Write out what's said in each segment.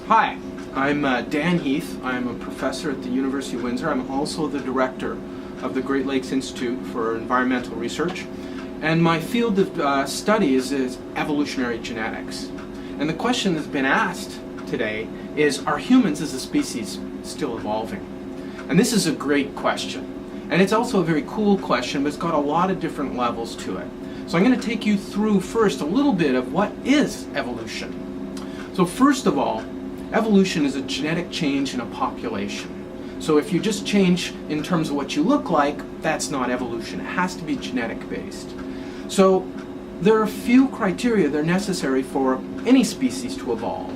Hi, I'm Dan Heath. I'm a professor at the University of Windsor. I'm also the director of the Great Lakes Institute for Environmental Research. And my field of study is evolutionary genetics. And the question that's been asked today is, are humans as a species still evolving? And this is a great question. And it's also a very cool question, but it's got a lot of different levels to it. So I'm going to take you through first a little bit of what is evolution. So first of all, evolution is a genetic change in a population. So if you just change in terms of what you look like, that's not evolution. It has to be genetic based. So there are a few criteria that are necessary for any species to evolve.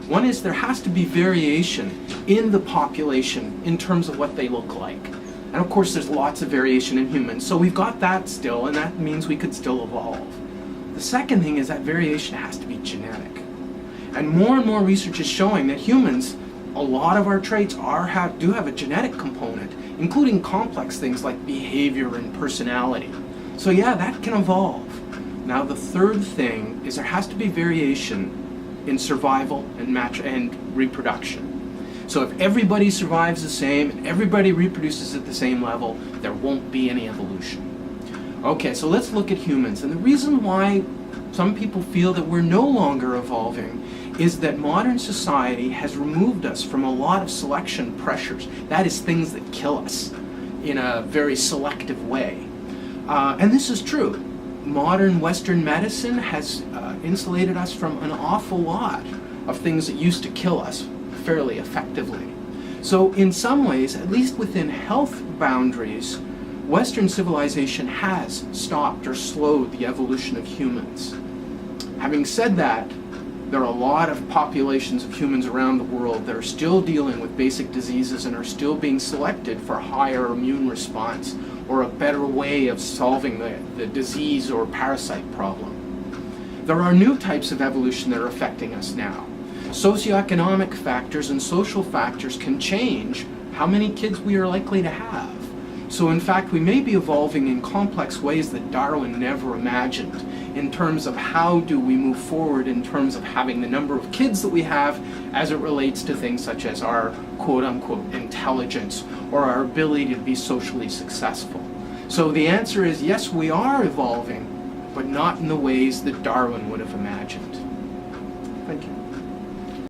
One is there has to be variation in the population in terms of what they look like. And of course there's lots of variation in humans, so we've got that still, and that means we could still evolve. The second thing is that variation has to be genetic. And more research is showing that humans, a lot of our traits do have a genetic component, including complex things like behavior and personality. So yeah, that can evolve. Now the third thing is there has to be variation in survival and reproduction. So if everybody survives the same and everybody reproduces at the same level, there won't be any evolution. Okay, so let's look at humans. And the reason why some people feel that we're no longer evolving is that modern society has removed us from a lot of selection pressures. That is, things that kill us in a very selective way. And this is true. Modern Western medicine has insulated us from an awful lot of things that used to kill us fairly effectively. So in some ways, at least within health boundaries, Western civilization has stopped or slowed the evolution of humans. Having said that, there are a lot of populations of humans around the world that are still dealing with basic diseases and are still being selected for higher immune response or a better way of solving the disease or parasite problem. There are new types of evolution that are affecting us now. Socioeconomic factors and social factors can change how many kids we are likely to have. So in fact, we may be evolving in complex ways that Darwin never imagined in terms of how do we move forward in terms of having the number of kids that we have as it relates to things such as our quote-unquote intelligence or our ability to be socially successful. So the answer is yes, we are evolving, but not in the ways that Darwin would have imagined.